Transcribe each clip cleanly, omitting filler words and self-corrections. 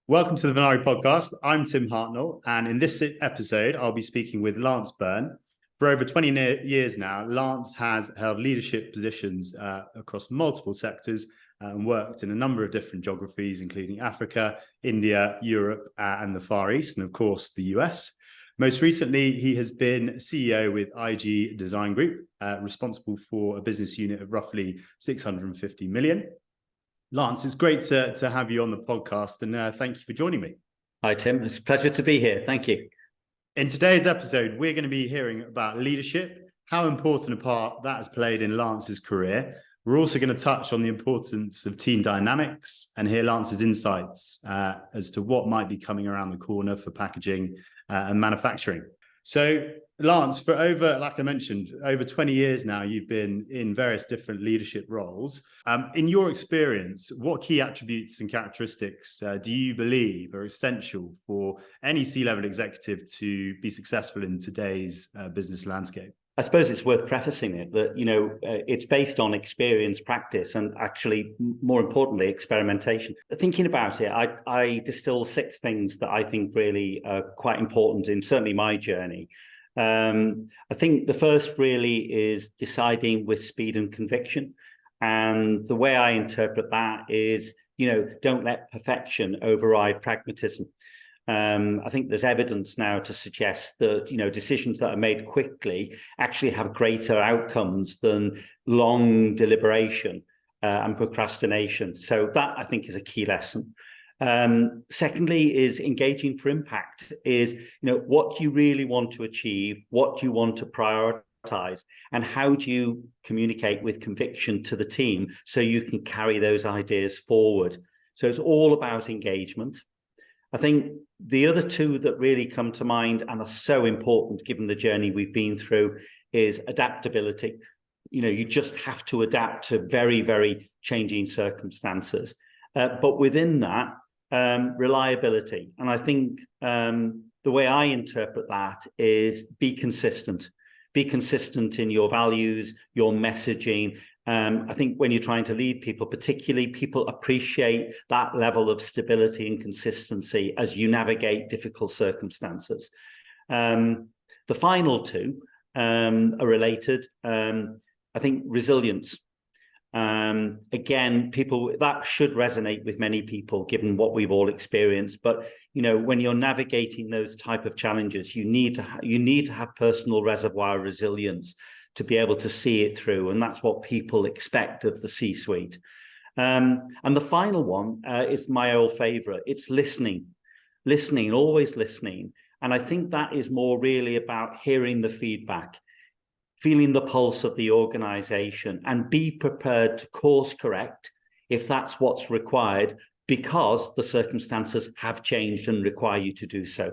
Welcome to the Venari Podcast. I'm Tim Hartnell, and in this episode, I'll be speaking with Lance Byrne. For over 20 years now, Lance has held leadership positions across multiple sectors and worked in a number of different geographies, including Africa, India, Europe, and the Far East, and of course, the US. Most recently, he has been CEO with IG Design Group, responsible for a business unit of roughly 650 million. Lance, it's great to have you on the podcast, and thank you for joining me. Hi, Tim. It's a pleasure to be here. Thank you. In today's episode, we're going to be hearing about leadership, how important a part that has played in Lance's career. We're also going to touch on the importance of team dynamics and hear Lance's insights as to what might be coming around the corner for packaging and manufacturing. So, Lance, for like I mentioned, over 20 years now, you've been in various different leadership roles. In your experience, what key attributes and characteristics do you believe are essential for any C-level executive to be successful in today's business landscape? I suppose it's worth prefacing it that, it's based on experience, practice, and actually, more importantly, experimentation. Thinking about it, I distill 6 things that I think really are quite important in certainly my journey. I think the first really is deciding with speed and conviction. And the way I interpret that is, don't let perfection override pragmatism. I think there's evidence now to suggest that, decisions that are made quickly actually have greater outcomes than long deliberation and procrastination. So that, I think, is a key lesson. Secondly is engaging for impact, is, what do you really want to achieve? What do you want to prioritize? And how do you communicate with conviction to the team so you can carry those ideas forward? So it's all about engagement. I think the other 2 that really come to mind and are so important given the journey we've been through is adaptability. You just have to adapt to very, very changing circumstances. But within that, reliability. And I think the way I interpret that is be consistent. Be consistent in your values, your messaging. I think when you're trying to lead people, particularly, people appreciate that level of stability and consistency as you navigate difficult circumstances. The final 2 are related. I think resilience. Again, that should resonate with many people, given what we've all experienced. But when you're navigating those type of challenges, you need to have personal reservoir resilience to be able to see it through, and that's what people expect of the C-suite. And the final one is my old favorite. It's listening, always listening. And I think that is more really about hearing the feedback, feeling the pulse of the organization, and be prepared to course correct if that's what's required, because the circumstances have changed and require you to do so.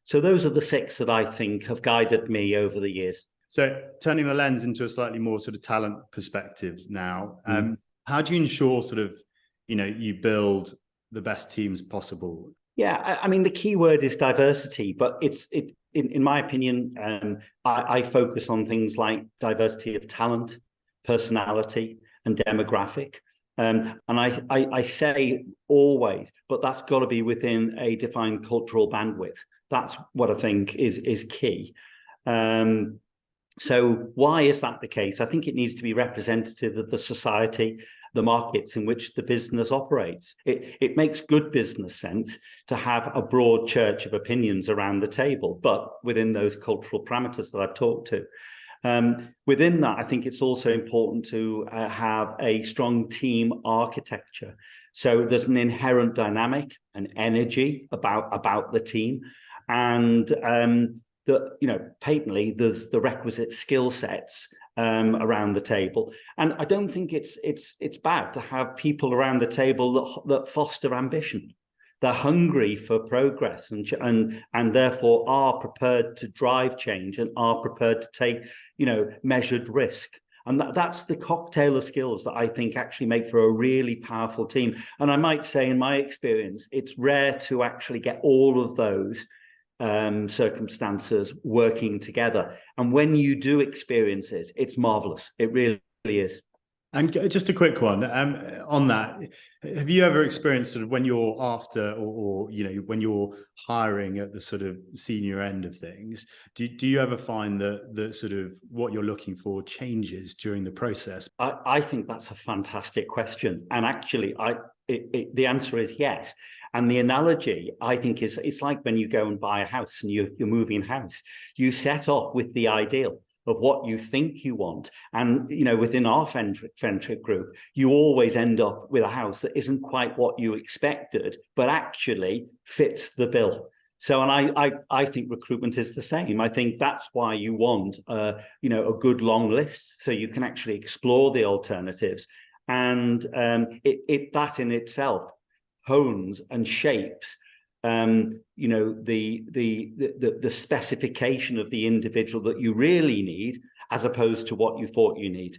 So those are the 6 that I think have guided me over the years. So turning the lens into a slightly more sort of talent perspective now, how do you ensure you build the best teams possible? Yeah, I mean, the key word is diversity, but in my opinion, I focus on things like diversity of talent, personality, and demographic. And I say always, but that's got to be within a defined cultural bandwidth. That's what I think is key. So why is that the case? I think it needs to be representative of the society, the markets in which the business operates. It makes good business sense to have a broad church of opinions around the table, but within those cultural parameters that I've talked to. Within that, I think it's also important to have a strong team architecture. So there's an inherent dynamic and energy about the team, and patently there's the requisite skill sets around the table. And I don't think it's bad to have people around the table that foster ambition. They're hungry for progress and therefore are prepared to drive change and are prepared to take, measured risk. And that's the cocktail of skills that I think actually make for a really powerful team. And I might say, in my experience, it's rare to actually get all of those circumstances working together. And when you do experience it, it's marvelous. It really is. And just a quick one on that. Have you ever experienced sort of when you're after or when you're hiring at the sort of senior end of things, do you ever find that sort of what you're looking for changes during the process? I think that's a fantastic question. And actually, the answer is yes. And the analogy, I think, is it's like when you go and buy a house and you're moving house. You set off with the ideal of what you think you want. And, within our Fentric group, you always end up with a house that isn't quite what you expected, but actually fits the bill. So, and I think recruitment is the same. I think that's why you want, a good long list so you can actually explore the alternatives. And that in itself hones and shapes the specification of the individual that you really need, as opposed to what you thought you need.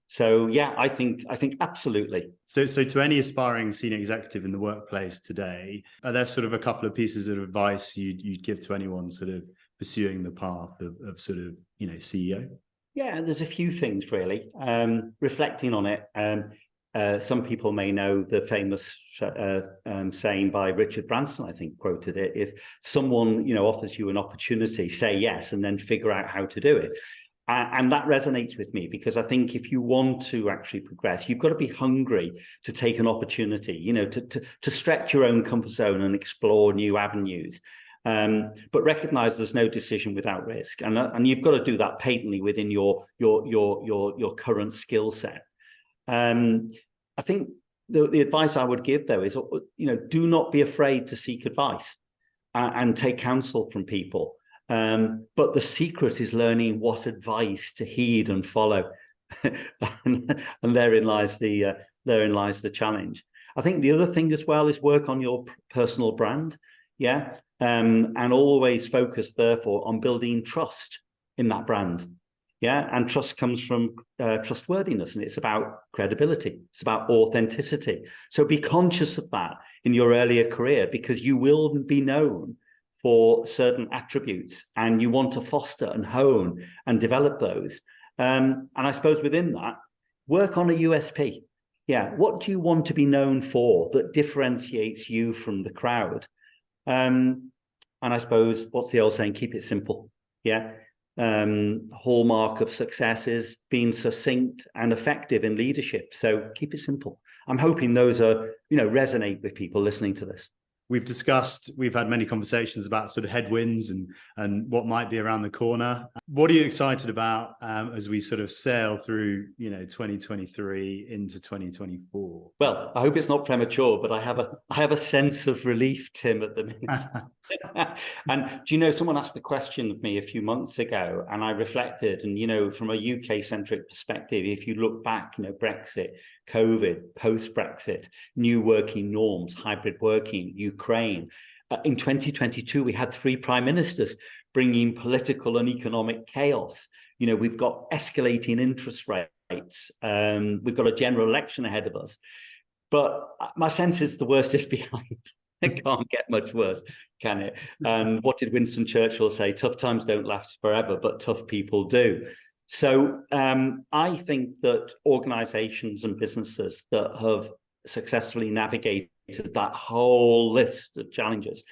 So yeah, I think absolutely. So to any aspiring senior executive in the workplace today, are there sort of a couple of pieces of advice you'd give to anyone sort of pursuing the path of sort of CEO? Yeah, there's a few things really. Reflecting on it. Some people may know the famous saying by Richard Branson, I think, quoted it: if someone offers you an opportunity, say yes, and then figure out how to do it. And that resonates with me, because I think if you want to actually progress, you've got to be hungry to take an opportunity, to stretch your own comfort zone and explore new avenues. But recognize there's no decision without risk, and you've got to do that patently within your current skill set. I think the advice I would give, though, is, do not be afraid to seek advice and take counsel from people. But the secret is learning what advice to heed and follow, and therein lies the challenge. I think the other thing as well is work on your personal brand, and always focus, therefore, on building trust in that brand. And trust comes from trustworthiness, and it's about credibility. It's about authenticity. So be conscious of that in your earlier career, because you will be known for certain attributes, and you want to foster and hone and develop those. And I suppose within that, work on a USP. What do you want to be known for that differentiates you from the crowd? And I suppose, what's the old saying? Keep it simple. Hallmark of success is being succinct and effective in leadership. So keep it simple. I'm hoping those resonate with people listening to this. We've had many conversations about sort of headwinds and what might be around the corner. What are you excited about as we sort of sail through, 2023 into 2024? Well, I hope it's not premature, but I have a sense of relief, Tim, at the minute. And someone asked the question of me a few months ago, and I reflected, and from a UK-centric perspective, if you look back, Brexit, COVID, post-Brexit, new working norms, hybrid working, Ukraine. In 2022, we had 3 prime ministers bringing political and economic chaos. We've got escalating interest rates. We've got a general election ahead of us. But my sense is the worst is behind. It can't get much worse, can it? And what did Winston Churchill say? Tough times don't last forever, but tough people do. So I think that organizations and businesses that have successfully navigated that whole list of challenges,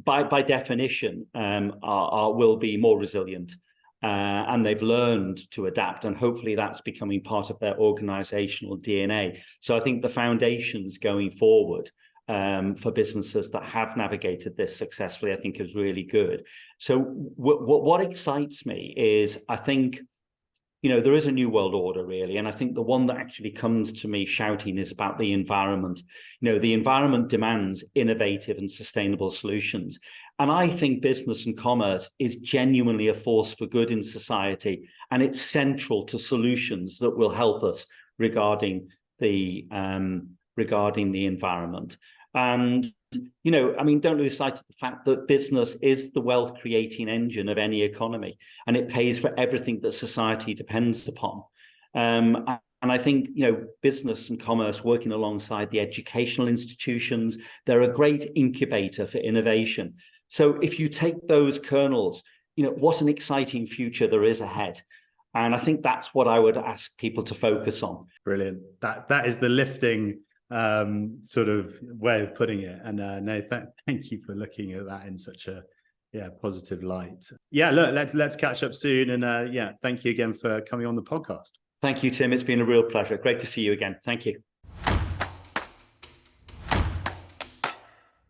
by definition, will be more resilient, and they've learned to adapt, and hopefully that's becoming part of their organizational DNA. So I think the foundations going forward for businesses that have navigated this successfully, I think, is really good. So what excites me is, I think, there is a new world order, really. And I think the one that actually comes to me shouting is about the environment. The environment demands innovative and sustainable solutions. And I think business and commerce is genuinely a force for good in society. And it's central to solutions that will help us regarding the environment. And, don't lose sight of the fact that business is the wealth creating engine of any economy, and it pays for everything that society depends upon. And I think, business and commerce working alongside the educational institutions, they're a great incubator for innovation. So if you take those kernels, what an exciting future there is ahead. And I think that's what I would ask people to focus on. Brilliant. That is the lifting sort of way of putting it. And no, thank you for looking at that in such a positive light. Yeah, look, let's catch up soon. And thank you again for coming on the podcast. Thank you, Tim. It's been a real pleasure. Great to see you again. Thank you.